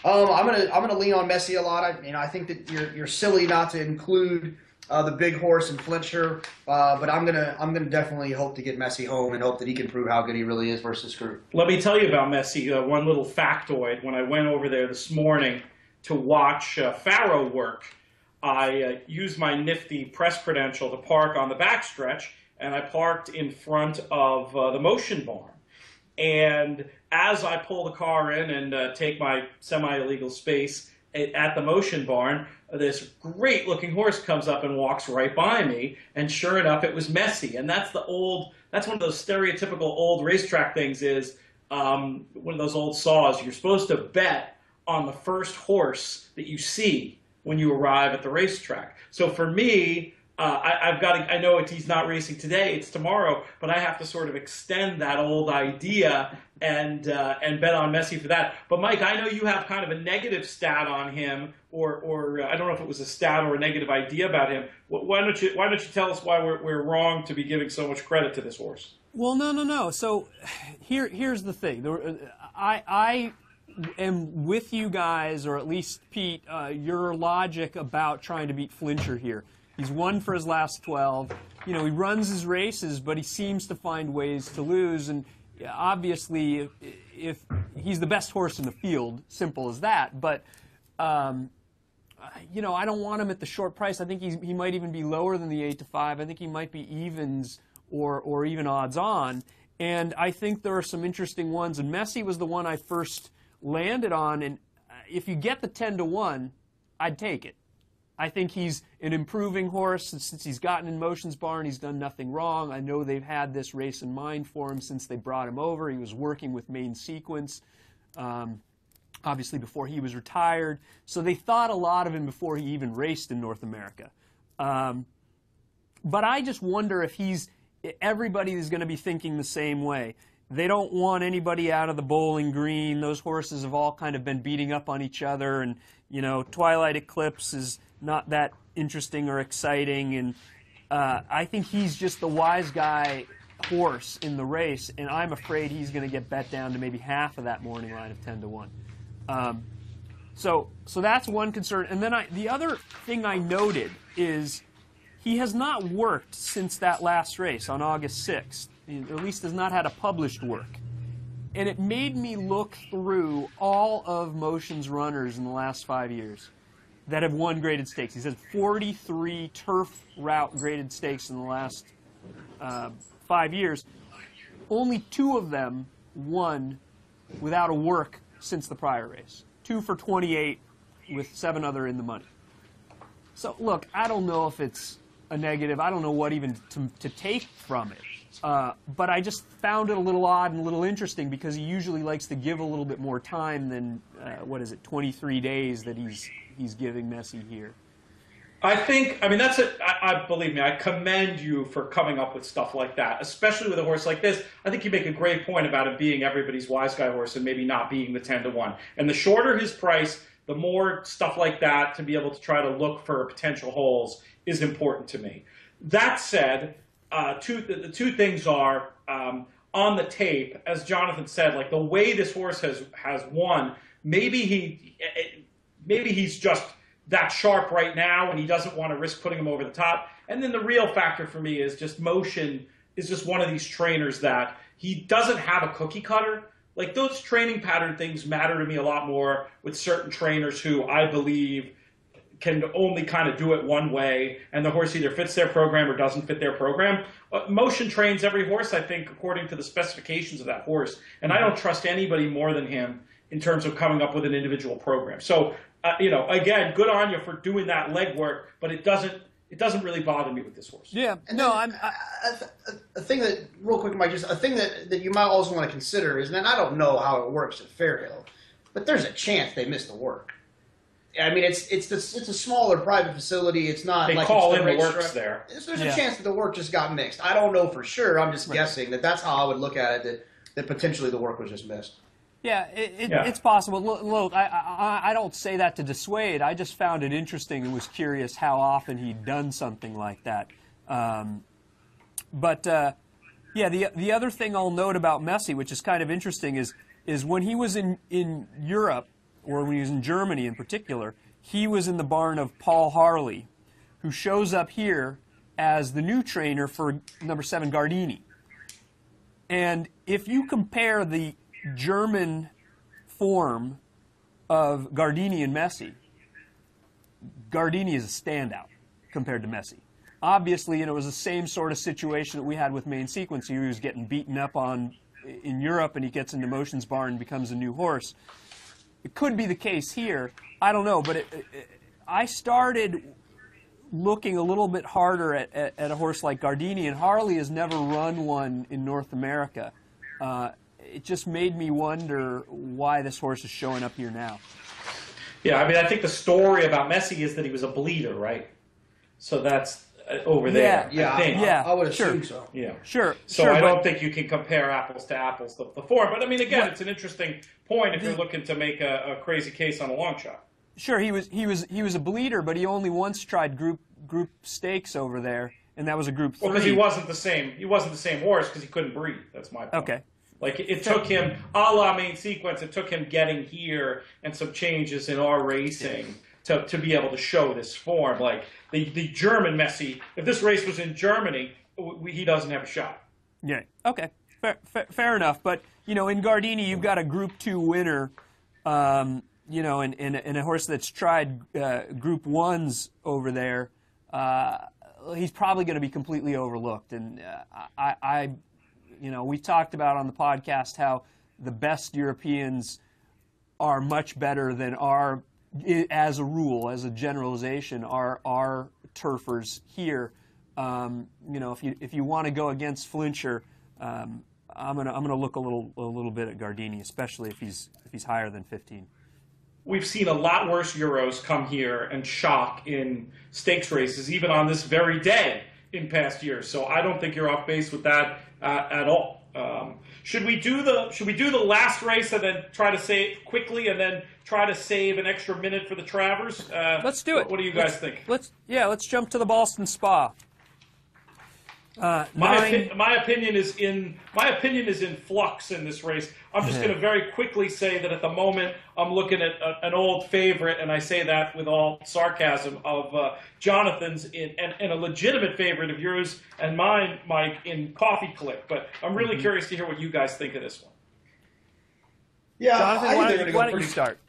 I'm gonna lean on Messi a lot. I think that you're silly not to include the big horse and Flincher, but I'm gonna definitely hope to get Messi home and hope that he can prove how good he really is versus Screw. Let me tell you about Messi. One little factoid: when I went over there this morning to watch Farrow work, I used my nifty press credential to park on the backstretch, and I parked in front of the motion barn. And as I pull the car in and take my semi-illegal space at the motion barn, this great-looking horse comes up and walks right by me, and sure enough, it was Messi. And that's one of those stereotypical old racetrack things is one of those old saws. You're supposed to bet on the first horse that you see when you arrive at the racetrack. So for me, I know he's not racing today, it's tomorrow, but I have to sort of extend that old idea and bet on Messi for that. But Mike, I know you have kind of a negative stat on him, or I don't know if it was a stat or a negative idea about him. Why don't you tell us why we're wrong to be giving so much credit to this horse? Well, no. So here's the thing. I am with you guys, or at least Pete, your logic about trying to beat Flincher here. He's won for his last 12. You know, he runs his races, but he seems to find ways to lose. And obviously, if he's the best horse in the field, simple as that. But, you know, I don't want him at the short price. I think he might even be lower than the 8-5. I think he might be evens or even odds on. And I think there are some interesting ones. And Messi was the one I first landed on. And if you get the 10-1, I'd take it. I think he's an improving horse, and since he's gotten in Motion's barn, he's done nothing wrong. I know they've had this race in mind for him since they brought him over. He was working with Main Sequence, obviously before he was retired. So they thought a lot of him before he even raced in North America. But I just wonder if everybody is going to be thinking the same way. They don't want anybody out of the Bowling Green. Those horses have all kind of been beating up on each other, and, you know, Twilight Eclipse is not that interesting or exciting, and I think he's just the wise guy horse in the race, and I'm afraid he's going to get bet down to maybe half of that morning line of 10-1. So that's one concern. And then the other thing I noted is he has not worked since that last race on August 6th. He at least has not had a published work. And it made me look through all of Motion's runners in the last 5 years that have won graded stakes. He said 43 turf route graded stakes in the last 5 years. Only 2 of them won without a work since the prior race. 2 for 28 with 7 other in the money. So look, I don't know if it's a negative. I don't know what even to take from it. But I just found it a little odd and a little interesting because he usually likes to give a little bit more time than, 23 days that he's giving Messi here. I mean, that's it. Believe me, I commend you for coming up with stuff like that, especially with a horse like this. I think you make a great point about it being everybody's wise guy horse and maybe not being the 10-1. And the shorter his price, the more stuff like that to be able to try to look for potential holes is important to me. That said, the two things are on the tape, as Jonathan said, like the way this horse has won. Maybe he's just that sharp right now, and he doesn't want to risk putting him over the top. And then the real factor for me is just Motion is just one of these trainers that he doesn't have a cookie cutter. Like those training pattern things matter to me a lot more with certain trainers who I believe can only kind of do it one way, and the horse either fits their program or doesn't fit their program. Motion trains every horse, I think, according to the specifications of that horse, and I don't trust anybody more than him in terms of coming up with an individual program. So, again, good on you for doing that legwork, but it doesn't really bother me with this horse. Yeah, And no, then, a thing that, real quick, Mike, just a thing that you might also want to consider is, and I don't know how it works at Fairhill, but there's a chance they missed the work. I mean, it's a smaller private facility. It's not They like call it's in the the racetrack. works there. There's a chance that the work just got mixed. I don't know for sure. I'm just guessing that's how I would look at it, that potentially the work was just missed. Yeah, it's possible. Look, I don't say that to dissuade. I just found it interesting and was curious how often he'd done something like that. The other thing I'll note about Messi, which is kind of interesting, is when he was in Europe, or when he was in Germany in particular, he was in the barn of Paul Harley, who shows up here as the new trainer for number 7 Gardini. And if you compare the German form of Gardini and Messi, Gardini is a standout compared to Messi. Obviously, it was the same sort of situation that we had with Main Sequence. He was getting beaten up in Europe, and he gets into Motions Bar and becomes a new horse. It could be the case here. I don't know, but I started looking a little bit harder at a horse like Gardini, and Harley has never run one in North America. It just made me wonder why this horse is showing up here now. Yeah, I mean, I think the story about Messi is that he was a bleeder, right? So that's over there. Yeah, I think. I would assume so. Yeah. Sure. So sure, I don't think you can compare apples to apples, the form. But I mean, again, Well, it's an interesting point if you're looking to make a crazy case on a long shot. Sure, he was a bleeder, but he only once tried group stakes over there, and that was a Group 3. Well, because he wasn't the same horse because he couldn't breathe. That's my point. Okay. Like it took him, a la Main Sequence, it took him getting here and some changes in our racing to be able to show this form. Like the German Messi, if this race was in Germany, he doesn't have a shot. Yeah. Okay. Fair enough. But in Gardini, you've got a Group 2 winner. And a horse that's tried Group 1s over there. He's probably going to be completely overlooked. And we talked about on the podcast how the best Europeans are much better than as a rule, as a generalization, are turfers here. If you want to go against Flincher, I'm gonna look a little bit at Gardini, especially if he's higher than 15. We've seen a lot worse Euros come here and shock in stakes races, even on this very day in past years. So I don't think you're off base with that at all. Should we do the last race and then try to save quickly and then try to save an extra minute for the Travers? Let's do it. What do you guys think? Let's jump to the Boston Spa. My opinion is in flux in this race. I'm just going to very quickly say that at the moment I'm looking at an old favorite, and I say that with all sarcasm, of Jonathon's and a legitimate favorite of yours and mine, Mike, in Coffee Click. But I'm really curious to hear what you guys think of this one. Yeah, Jonathan, why don't you start?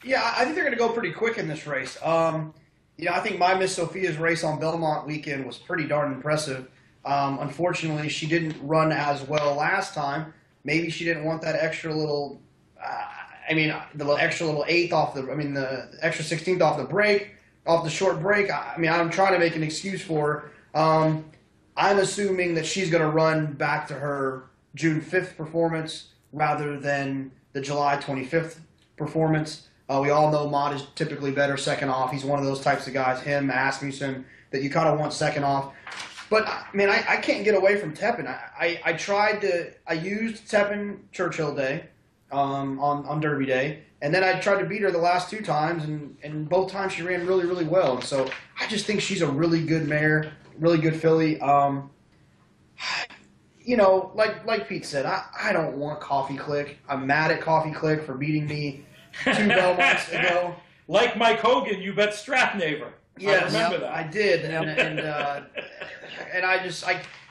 Yeah, I think they're going to go pretty quick in this race. I think my Miss Sophia's race on Belmont weekend was pretty darn impressive. Unfortunately, she didn't run as well last time. Maybe she didn't want that extra little, the extra little eighth the extra 16th off the break, off the short break. I'm trying to make an excuse for her. I'm assuming that she's going to run back to her June 5th performance rather than the July 25th performance. We all know Mott is typically better second off. He's one of those types of guys, him, Asmussen, that you kind of want second off. But, I can't get away from Tepin. I used Tepin Churchill Day on Derby Day, and then I tried to beat her the last two times, and both times she ran really, really well. And so I just think she's a really good mare, really good filly. Like Pete said, I don't want Coffee Click. I'm mad at Coffee Click for beating me 2 Belmonts ago. Like Mike Hogan, you bet Strathnaver. Yes, I remember that. I did, and I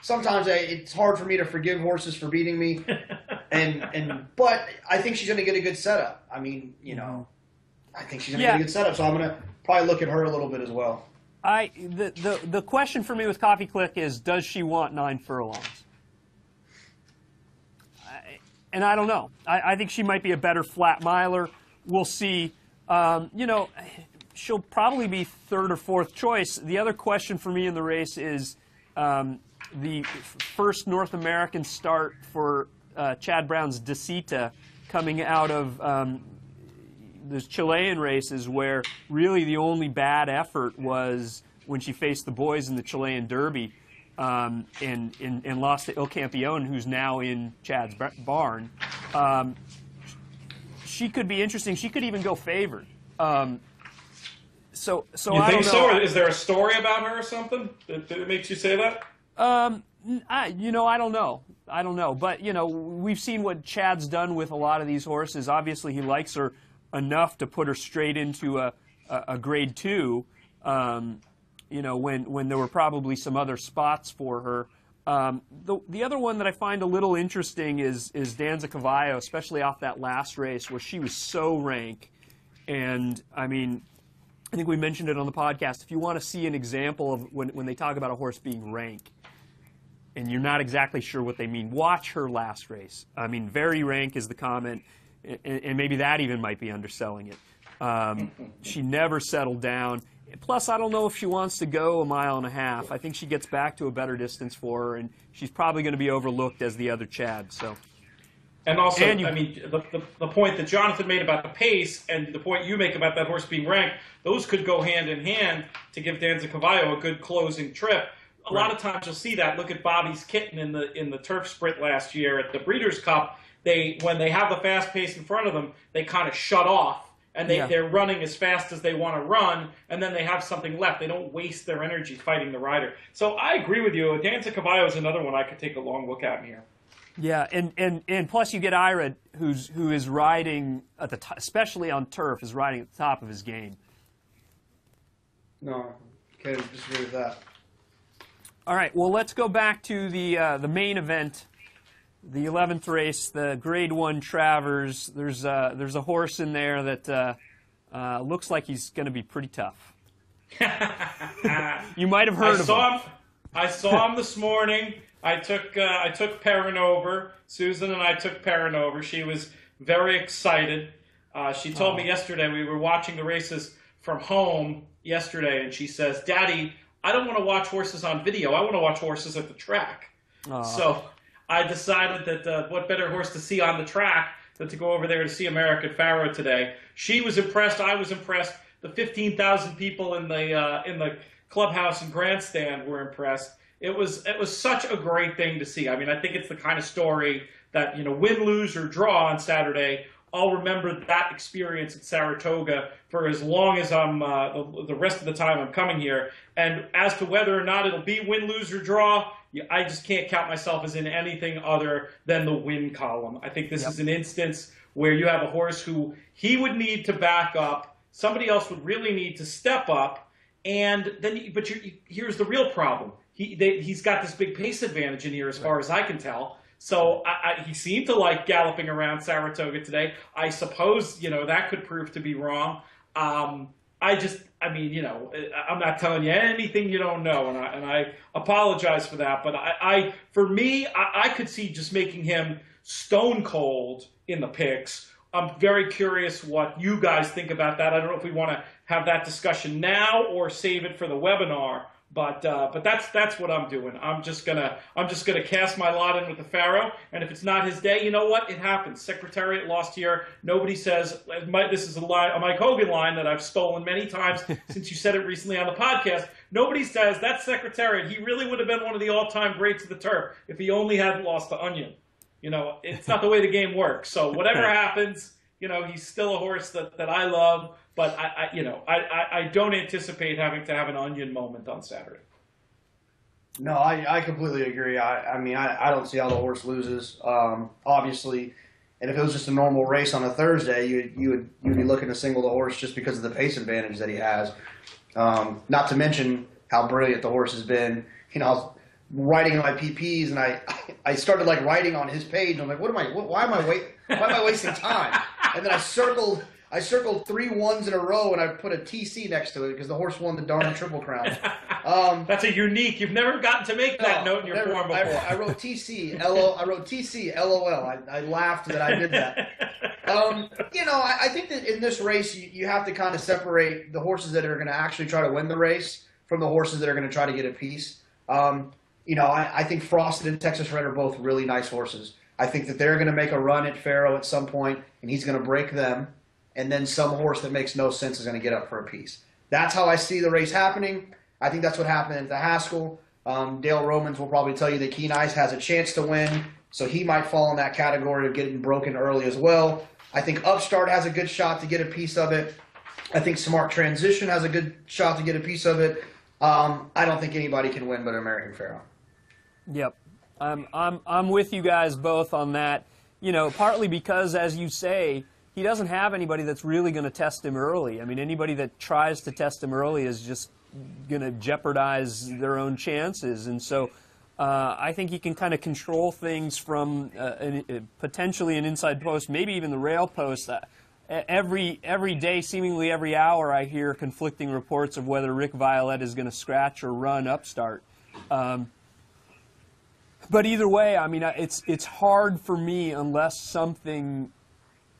sometimes it's hard for me to forgive horses for beating me, but I think she's going to get a good setup. I think she's going to get a good setup, so I'm going to probably look at her a little bit as well. The question for me with Coffee Click is, does she want 9 furlongs? And I don't know. I think she might be a better flat miler. We'll see. She'll probably be 3rd or 4th choice. The other question for me in the race is the first North American start for Chad Brown's Desita coming out of those Chilean races, where really the only bad effort was when she faced the boys in the Chilean Derby and lost to Il Campeon, who's now in Chad's barn. She could be interesting. She could even go favored. So you I think don't so? know. Or is there a story about her or something that makes you say that? I don't know. But, we've seen what Chad's done with a lot of these horses. Obviously, he likes her enough to put her straight into a grade 2, when there were probably some other spots for her. The other one that I find a little interesting is Danza Cavallo, especially off that last race where she was so rank. And, I think we mentioned it on the podcast. If you want to see an example of when they talk about a horse being rank, and you're not exactly sure what they mean, watch her last race. I mean, very rank is the comment, and maybe that even might be underselling it. She never settled down. Plus, I don't know if she wants to go 1.5 miles. I think she gets back to a better distance for her, and she's probably going to be overlooked as the other Chad. So. And also, I mean, the point that Jonathon made about the pace and the point you make about that horse being ranked, those could go hand in hand to give Danza Cavallo a good closing trip. A lot of times you'll see that. Look at Bobby's Kitten in the turf sprint last year at the Breeders' Cup. When they have the fast pace in front of them, they kind of shut off, and they're running as fast as they want to run, and then they have something left. They don't waste their energy fighting the rider. So I agree with you. Danza Cavallo is another one I could take a long look at here. Yeah, and plus you get Ira, who is riding at the top, especially on turf, is riding at the top of his game. No, can't disagree with that. All right, well, let's go back to the main event, the 11th race, the Grade 1 Travers. There's a horse in there that looks like he's going to be pretty tough. You might have heard of him. I saw him this morning. I took Perrin over. Susan and I took Perrin over. She was very excited. She told me yesterday, we were watching the races from home yesterday, and she says, "Daddy, I don't want to watch horses on video. I want to watch horses at the track." So I decided that what better horse to see on the track than to go over there to see American Pharoah today. She was impressed. I was impressed. The 15,000 people in the clubhouse and grandstand were impressed. It was such a great thing to see. I mean, I think it's the kind of story that, win, lose, or draw on Saturday, I'll remember that experience at Saratoga for as long as I'm the rest of the time I'm coming here. And as to whether or not it'll be win, lose, or draw, I just can't count myself as in anything other than the win column. I think this is an instance where you have a horse who he would need to back up. Somebody else would really need to step up. And then, here's the real problem. He's got this big pace advantage in here as far as I can tell. So he seemed to like galloping around Saratoga today. I suppose, that could prove to be wrong. I'm not telling you anything you don't know, and I apologize for that. But for me, I could see just making him stone cold in the picks. I'm very curious what you guys think about that. I don't know if we want to have that discussion now or save it for the webinar. But that's what I'm doing. I'm just gonna cast my lot in with the Pharaoh, and if it's not his day, you know what? It happens. Secretariat lost here. Nobody says this is a Mike Hogan line that I've stolen many times since you said it recently on the podcast. Nobody says that's Secretariat. He really would have been one of the all-time greats of the turf if he only hadn't lost to Onion. It's not the way the game works. So whatever happens, he's still a horse that I love. But I don't anticipate having to have an Onion moment on Saturday. No, I completely agree. I don't see how the horse loses. Obviously, and if it was just a normal race on a Thursday, you'd be looking to single the horse just because of the pace advantage that he has. Not to mention how brilliant the horse has been. I was writing in my PPs, and I started writing on his page. I'm like, why am I wasting time? And then I circled 3 1s in a row, and I put a TC next to it because the horse won the darn Triple Crown. That's a unique. You've never gotten to make that note in your form before. I wrote TC. LOL. I laughed that I did that. I think that in this race, you have to kind of separate the horses that are going to actually try to win the race from the horses that are going to try to get a piece. I think Frosted and Texas Red are both really nice horses. I think that they're going to make a run at Pharoah at some point, and he's going to break them. And then some horse that makes no sense is going to get up for a piece. That's how I see the race happening. I think that's what happened at the Haskell. Dale Romans will probably tell you that Keen Eyes has a chance to win, so he might fall in that category of getting broken early as well. I think Upstart has a good shot to get a piece of it. I think Smart Transition has a good shot to get a piece of it. I don't think anybody can win but American Pharoah. Yep. I'm with you guys both on that. Partly because, as you say, he doesn't have anybody that's really going to test him early. I mean, anybody that tries to test him early is just going to jeopardize their own chances. And so I think he can kind of control things from potentially an inside post, maybe even the rail post. every day, seemingly every hour, I hear conflicting reports of whether Rick Violette is going to scratch or run Upstart. But either way, I mean, it's hard for me unless something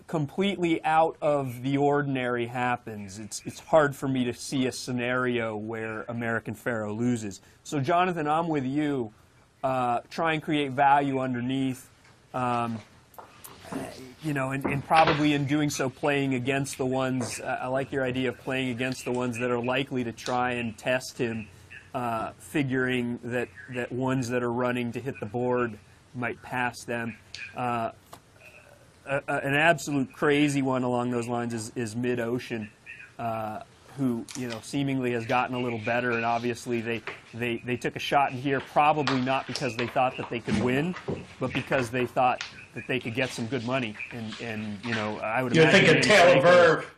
completely out of the ordinary happens. It's hard for me to see a scenario where American Pharoah loses. So, Jonathan, I'm with you. Try and create value underneath. You know, and probably in doing so, playing against the ones. I like your idea of playing against the ones that are likely to try and test him. Figuring that ones that are running to hit the board might pass them. An absolute crazy one along those lines is Mid-Ocean, who, you know, seemingly has gotten a little better, and obviously they took a shot in here, probably not because they thought that they could win, but because they thought that they could get some good money. And you know, I would imagine you're thinking Taylor Verve.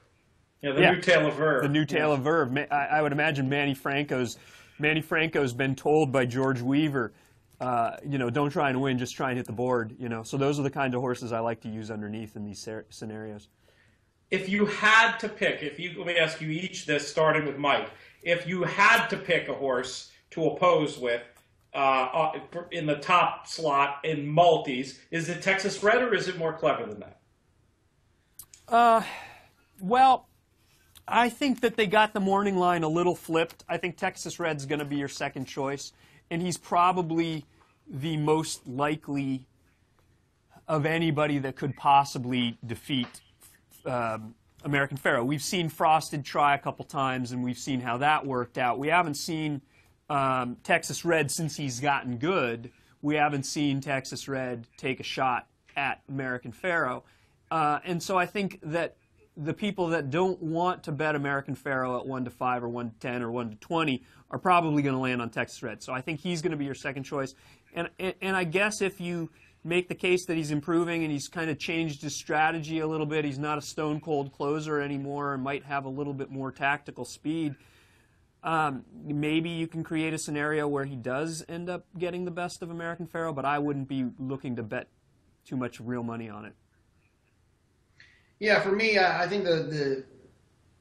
Yeah, the yeah, new Taylor Verve. The new Taylor Verve. I would imagine Manny Franco's been told by George Weaver, you know, don't try and win, just try and hit the board, you know. So those are the kind of horses I like to use underneath in these scenarios. If you had to pick, let me ask you each this, starting with Mike. If you had to pick a horse to oppose with in the top slot in multis, is it Texas Red or is it more clever than that? Well, I think that they got the morning line a little flipped. I think Texas Red's going to be your second choice, and he's probably the most likely of anybody that could possibly defeat American Pharoah. We've seen Frosted try a couple times, and we've seen how that worked out. We haven't seen Texas Red since he's gotten good. We haven't seen Texas Red take a shot at American Pharoah. And so I think that the people that don't want to bet American Pharoah at 1-5 or 1-10 or 1-20 are probably going to land on Texas Red. So I think he's going to be your second choice. And I guess if you make the case that he's improving and he's kind of changed his strategy a little bit, he's not a stone-cold closer anymore and might have a little bit more tactical speed, maybe you can create a scenario where he does end up getting the best of American Pharoah, but I wouldn't be looking to bet too much real money on it. Yeah, for me, I think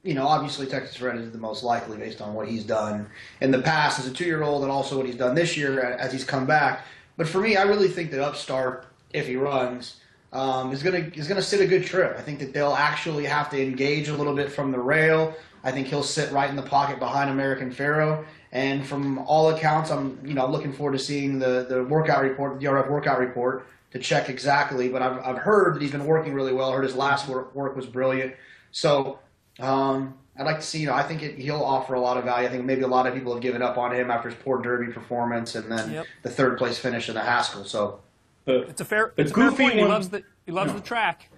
you know, obviously Texas Red is the most likely based on what he's done in the past as a 2-year-old and also what he's done this year as he's come back. But for me, I really think that Upstart, if he runs, is gonna sit a good trip. I think that they'll actually have to engage a little bit from the rail. I think he'll sit right in the pocket behind American Pharoah. And from all accounts, I'm looking forward to seeing the workout report, the DRF workout report, to check exactly. But I've heard that he's been working really well. I heard his last work was brilliant. So I'd like to see, I think he'll offer a lot of value. I think maybe a lot of people have given up on him after his poor Derby performance and then the third place finish in the Haskell. So it's a fair point. He loves the track.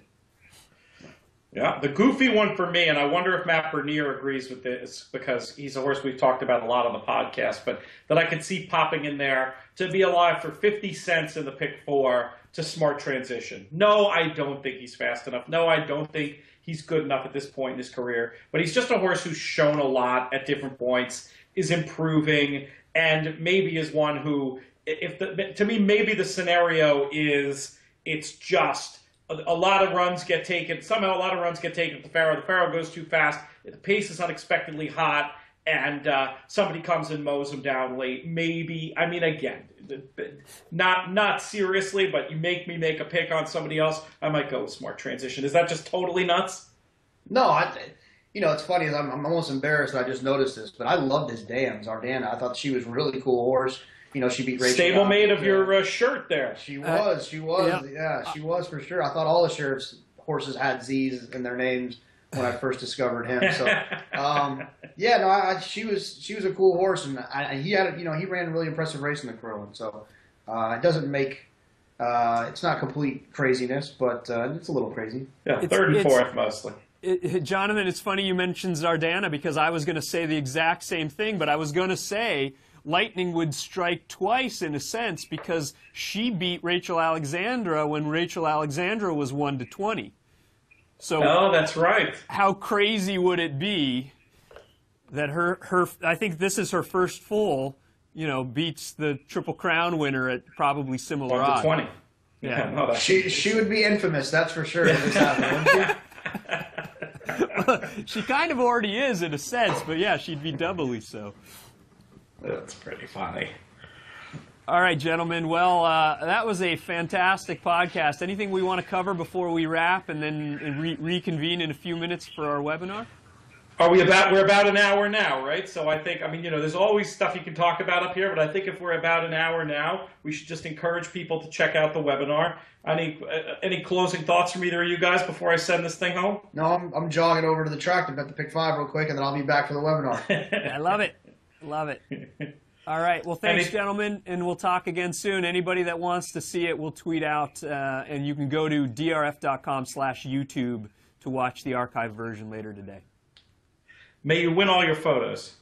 Yeah, the goofy one for me, and I wonder if Matt Bernier agrees with this because he's a horse we've talked about a lot on the podcast, but that I could see popping in there to be alive for 50 cents in the pick 4 to Smart Transition. No, I don't think he's fast enough. No, I don't think he's good enough at this point in his career. But he's just a horse who's shown a lot at different points, is improving, and maybe is one who, to me, maybe the scenario is it's just a lot of runs get taken. Somehow a lot of runs get taken to Pharoah. The Pharoah goes too fast. The pace is unexpectedly hot, and somebody comes and mows him down late. Maybe, I mean, again, not seriously, but you make me make a pick on somebody else, I might go with Smart Transition. Is that just totally nuts? No, it's funny. I'm almost embarrassed that I just noticed this, but I loved his dams, Ardana. I thought she was a really cool horse. She beat Rachel. Stablemate of your shirt there. She was. Yeah, she was for sure. I thought all the sheriff's horses had Z's in their names when I first discovered him. So, she was a cool horse, and he had, he ran a really impressive race in the Curlin. So, it doesn't make, it's not complete craziness, but it's a little crazy. Yeah, third and fourth mostly. Jonathan, it's funny you mentioned Zardana because I was going to say the exact same thing, but I was going to say lightning would strike twice in a sense because she beat Rachel Alexandra when Rachel Alexandra was 1-20. So that's right. How crazy would it be that her I think this is her first full, beats the Triple Crown winner at probably similar odds. 1-20. Yeah, she would be infamous, that's for sure. If this happened, wouldn't she? She kind of already is in a sense, but yeah, she'd be doubly so. That's pretty funny. All right, gentlemen. Well, that was a fantastic podcast. Anything we want to cover before we wrap and then reconvene in a few minutes for our webinar? We're about an hour now, right? So I think, there's always stuff you can talk about up here, but I think if we're about an hour now, we should just encourage people to check out the webinar. Any closing thoughts from either of you guys before I send this thing home? No, I'm jogging over to the track to bet the pick 5 real quick, and then I'll be back for the webinar. I love it. Love it. All right. Well, thanks, gentlemen, and we'll talk again soon. Anybody that wants to see it, we'll tweet out, and you can go to drf.com/YouTube to watch the archived version later today. May you win all your photos.